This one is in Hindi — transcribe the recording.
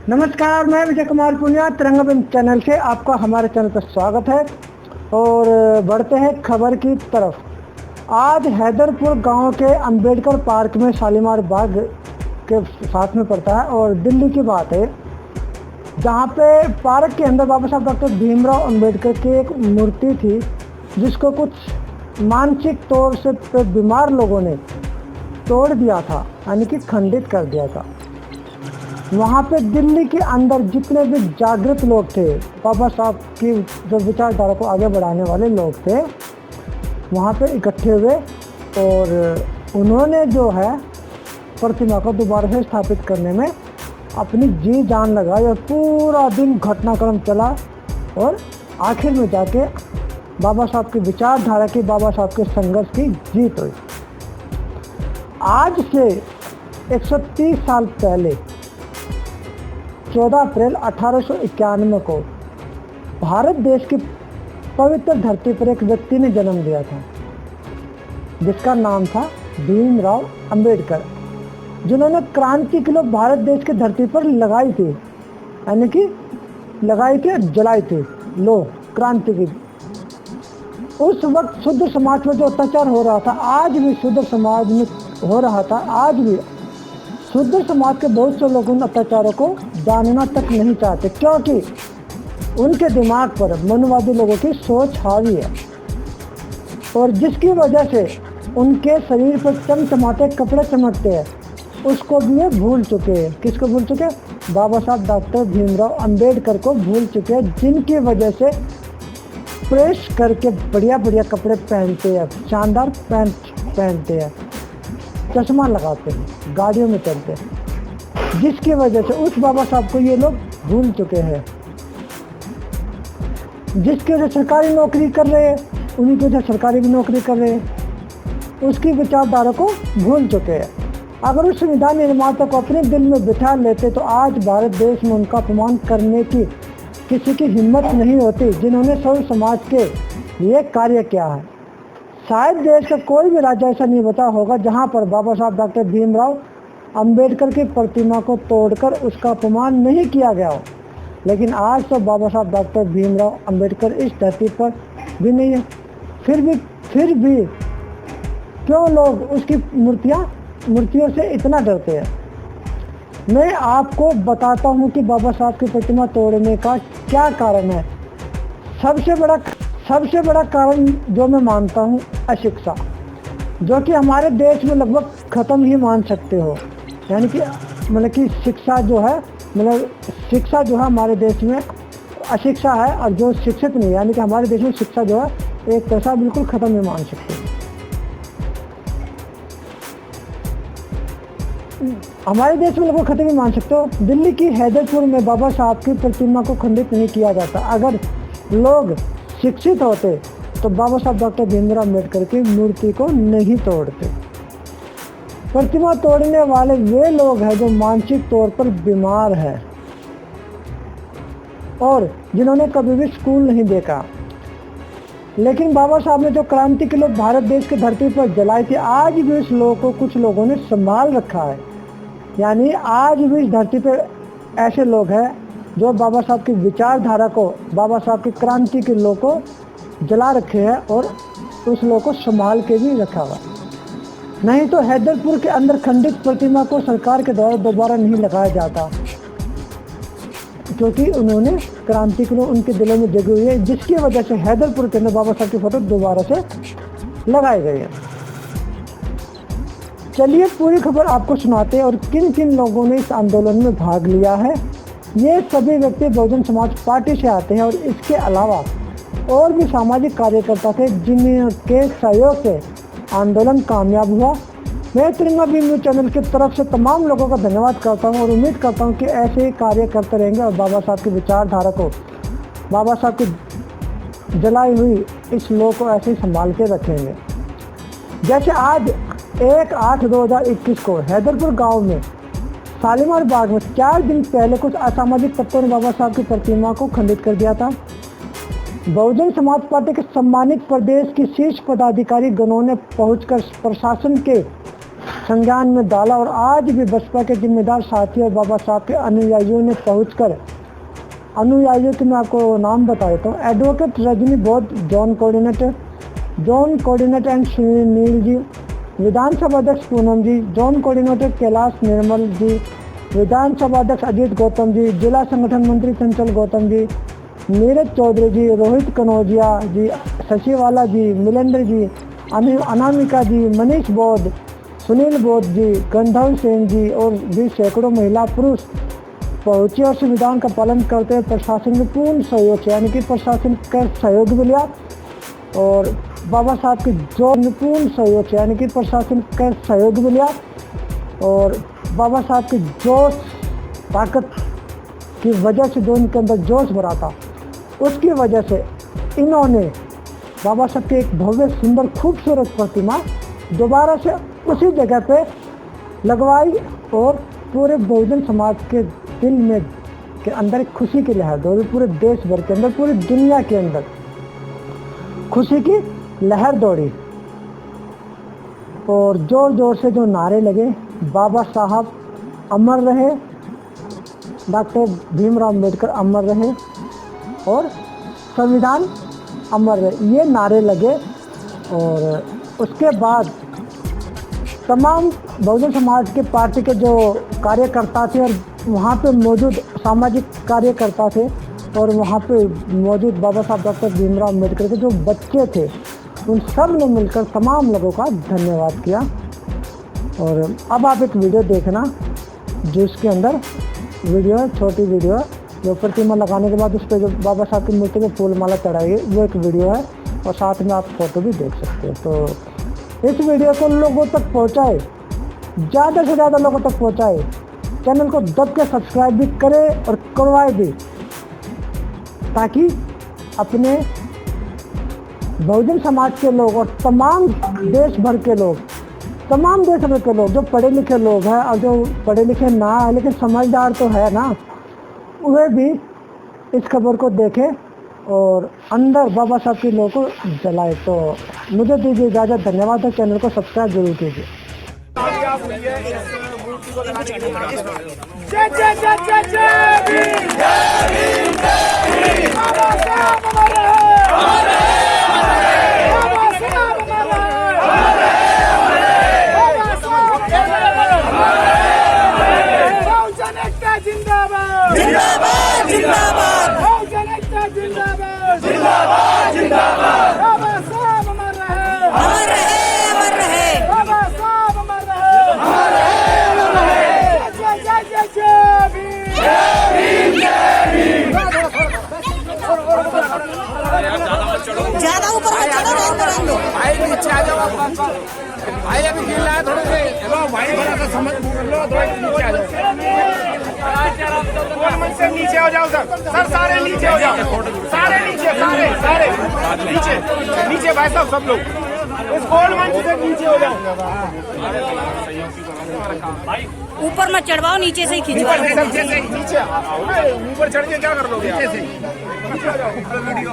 नमस्कार, मैं विजय कुमार पुनिया तिरंगा चैनल से आपका हमारे चैनल पर स्वागत है। और बढ़ते हैं खबर की तरफ। आज हैदरपुर गांव के अंबेडकर पार्क में शालीमार बाग के साथ में पड़ता है और दिल्ली की बात है, जहां पे पार्क के अंदर बाबा साहब डॉक्टर भीमराव अंबेडकर की एक मूर्ति थी, जिसको कुछ मानसिक तौर से बीमार लोगों ने तोड़ दिया था, यानी कि खंडित कर दिया था। वहाँ पे दिल्ली के अंदर जितने भी जागृत लोग थे, बाबा साहब की जो विचारधारा को आगे बढ़ाने वाले लोग थे, वहाँ पे इकट्ठे हुए और उन्होंने जो है प्रतिमा को दोबारा से स्थापित करने में अपनी जी जान लगाई और पूरा दिन घटनाक्रम चला और आखिर में जाके बाबा साहब की विचारधारा की, बाबा साहब के संघर्ष की जीत हुई। आज से 130 साल पहले 14 अप्रैल 1891 को भारत देश की पवित्र धरती पर एक व्यक्ति ने जन्म लिया था, जिसका नाम था भीमराव अंबेडकर, जिन्होंने क्रांति की लो भारत देश की धरती पर लगाई थी, यानी कि लगाई थी, जलाई थी लो क्रांति की। उस वक्त शुद्ध समाज में जो अत्याचार हो रहा था, आज भी शुद्ध समाज में हो रहा था। आज भी शुद्ध समाज के बहुत से लोग उन अत्याचारों को जानना तक नहीं चाहते, क्योंकि उनके दिमाग पर मनुवादी लोगों की सोच हावी है और जिसकी वजह से उनके शरीर पर चमचमाते कपड़े चमकते हैं, उसको भी ये भूल चुके हैं। किसको भूल चुके हैं? बाबा साहब डॉक्टर भीमराव अंबेडकर को भूल चुके हैं, जिनकी वजह से प्रेस करके बढ़िया बढ़िया कपड़े पहनते हैं, शानदार पैंट पहनते हैं, चश्मा लगाते हैं, गाड़ियों में चलते हैं, जिसकी वजह से उस बाबा साहब को ये लोग भूल चुके हैं। जिसकी वजह सरकारी नौकरी कर रहे हैं, उन्हीं की वजह सरकारी भी नौकरी कर रहे हैं, उसकी विचारधारा को भूल चुके हैं। अगर उस संविधान निर्माता को अपने दिल में बिठा लेते तो आज भारत देश में उनका अपमान करने की किसी की हिम्मत नहीं होती, जिन्होंने सर्व समाज के लिए कार्य किया है। शायद देश का कोई भी राज्य ऐसा नहीं बचा होगा जहां पर बाबा साहब डॉक्टर भीमराव अंबेडकर की प्रतिमा को तोड़कर उसका अपमान नहीं किया गया हो। लेकिन आज तो बाबा साहब डॉक्टर भीमराव अंबेडकर इस धरती पर भी नहीं है। फिर भी क्यों लोग उसकी मूर्तियों से इतना डरते हैं? मैं आपको बताता हूं कि बाबा साहब की प्रतिमा तोड़ने का क्या कारण है। सबसे बड़ा कारण जो मैं मानता हूँ, अशिक्षा, जो कि हमारे देश में लगभग ख़त्म ही मान सकते हो। यानी कि मतलब कि शिक्षा जो है हमारे देश में अशिक्षा है, और जो शिक्षित नहीं, यानी कि हमारे देश में शिक्षा जो है एक पैसा बिल्कुल ख़त्म ही मान सकते हो। हमारे देश में लगभग ख़त्म ही मान सकते हो। दिल्ली की हैदरपुर में बाबा साहब की प्रतिमा को खंडित नहीं किया जाता। अगर लोग शिक्षित होते तो बाबा साहब डॉक्टर भीमराव अंबेडकर की मूर्ति को नहीं तोड़ते। प्रतिमा तोड़ने वाले वे लोग हैं जो मानसिक तौर पर बीमार हैं और जिन्होंने कभी भी स्कूल नहीं देखा। लेकिन बाबा साहब ने जो क्रांति के लोग भारत देश की धरती पर जलाई थी, आज भी इस लोगों को कुछ लोगों ने संभाल रखा है। यानी आज भी इस धरती पर ऐसे लोग हैं जो बाबा साहब की विचारधारा को, बाबा साहब की क्रांति के लोगों को जला रखे हैं और उस लोगों को संभाल के भी रखा हुआ। नहीं तो हैदरपुर के अंदर खंडित प्रतिमा को सरकार के द्वारा दोबारा नहीं लगाया जाता, क्योंकि उन्होंने क्रांति के लोग उनके दिलों में जगी हुई है, जिसकी वजह से हैदरपुर के अंदर बाबा साहब की फोटो दोबारा से लगाई गई है। चलिए पूरी खबर आपको सुनाते हैं और किन किन लोगों ने इस आंदोलन में भाग लिया है। ये सभी व्यक्ति बहुजन समाज पार्टी से आते हैं और इसके अलावा और भी सामाजिक कार्यकर्ता थे, जिनके सहयोग से आंदोलन कामयाब हुआ। मैं तिरंगा भीम न्यूज़ चैनल की तरफ से तमाम लोगों का धन्यवाद करता हूं और उम्मीद करता हूं कि ऐसे ही कार्य करते रहेंगे और बाबा साहब की विचारधारा को, बाबा साहब की जलाई हुई इस लोग को ऐसे ही संभाल के रखेंगे। जैसे आज 1/8/2021 को हैदरपुर गाँव में शालीमार बाग में 4 दिन पहले कुछ असामाजिक तत्वों ने बाबा साहब की प्रतिमा को खंडित कर दिया था। बहुजन समाज पार्टी के सम्मानित प्रदेश की शीर्ष पदाधिकारी गणों ने पहुंचकर प्रशासन के संज्ञान में डाला और आज भी बसपा के जिम्मेदार साथी और बाबा साहब के अनुयायियों ने पहुंचकर, अनुयायियों के मैं आपको नाम बता देता हूँ। एडवोकेट रजनी बोध, John coordinator and Sunil ji, विधानसभा अध्यक्ष पूनम जी, जॉन कोऑर्डिनेटर कैलाश निर्मल जी, विधानसभा अध्यक्ष अजीत गौतम जी, जिला संगठन मंत्री चंचल गौतम जी, नीरज चौधरी जी, रोहित कनौजिया जी, शशिवाला जी, मिलेंद्र जी, अनामिका जी, मनीष बोध, सुनील बोध जी, गंधर्व सेन जी और भी सैकड़ों महिला पुरुष पहुंचे और संविधान का पालन करते हुए प्रशासन में पूर्ण सहयोग से, यानी कि प्रशासन का सहयोग भी लिया और बाबा साहब के जो पूर्ण सहयोग से, यानी कि प्रशासन का सहयोग भी लिया और बाबा साहब की जोश ताकत की वजह से जो इनके अंदर जोश भरा था, उसकी वजह से इन्होंने बाबा साहब की एक भव्य सुंदर खूबसूरत प्रतिमा दोबारा से उसी जगह पे लगवाई और पूरे बहुजन समाज के दिल में के अंदर एक खुशी की लहर दौड़ी, पूरे देश भर के अंदर, पूरी दुनिया के अंदर खुशी की लहर दौड़ी और जोर जोर से जो नारे लगे, बाबा साहब अमर रहे, डॉक्टर भीमराव अम्बेडकर अमर रहे और संविधान अमर रहे, ये नारे लगे। और उसके बाद तमाम बहुजन समाज के पार्टी के जो कार्यकर्ता थे और वहाँ पे मौजूद सामाजिक कार्यकर्ता थे और वहाँ पे मौजूद बाबा साहब डॉक्टर भीमराव अम्बेडकर के जो बच्चे थे, उन सब ने मिलकर तमाम लोगों का धन्यवाद किया। और अब आप एक वीडियो देखना जिसके अंदर वीडियो है, छोटी वीडियो है, जो प्रतिमा लगाने के बाद उस पर जो बाबा साहब की मूर्ति पे फूल माला चढ़ाई है, वो एक वीडियो है और साथ में आप फोटो भी देख सकते हो। तो इस वीडियो को लोगों तक पहुंचाए, ज़्यादा से ज़्यादा लोगों तक पहुंचाए, चैनल को दब के सब्सक्राइब भी करें और करवाए भी, ताकि अपने बहुजन समाज के लोग और तमाम देश भर के लोग, तमाम देश भर के लोग जो पढ़े लिखे लोग हैं और जो पढ़े लिखे ना है लेकिन समझदार तो है ना, वे भी इस खबर को देखें और अंदर बाबा साहब के लोगों को जलाए। तो मुझे दीजिए इजाज़त, धन्यवाद है, चैनल को सब्सक्राइब जरूर कीजिए। जय जय जय जय जय भीम, जय भीम, जय भीम। बाबा साहब अमर रहे, अमर रहे, अमर रहे। बाबा साहब अमर रहे, अमर रहे, अमर रहे। बाबा साहब अमर रहे, अमर रहे, अमर रहे। बहुजन एकता जिंदाबाद, जिंदाबाद, जिंदाबाद। बहुजन एकता जिंदाबाद, जिंदाबाद, जिंदाबाद। बाबा साहब अमर रहे, अमर रहे, अमर रहे। बाबा साहब अमर रहे, अमर रहे, अमर रहे। जय जय जय जय भीम, जय भीम, जय भीम। ज्यादा ऊपर मत चढ़ो, भाई नीचे आ जाओ आप। भाई अभी गिर रहा है थोड़े से, हेलो भाई थोड़ा सा समझ लो, थोड़ा नीचे आ जाओ। से नीचे हो जाओ सर, सारे नीचे हो जाओ, सारे नीचे, सारे सारे नीचे, नीचे भाई साहब सब लोग इस गोल्ड मंच से नीचे हो जाओ। ऊपर मत चढ़वाओ, नीचे से ही खींचो। नीचे ऊपर चढ़ के क्या कर लोगे? नीचे से नीचे हो जाओ। वीडियो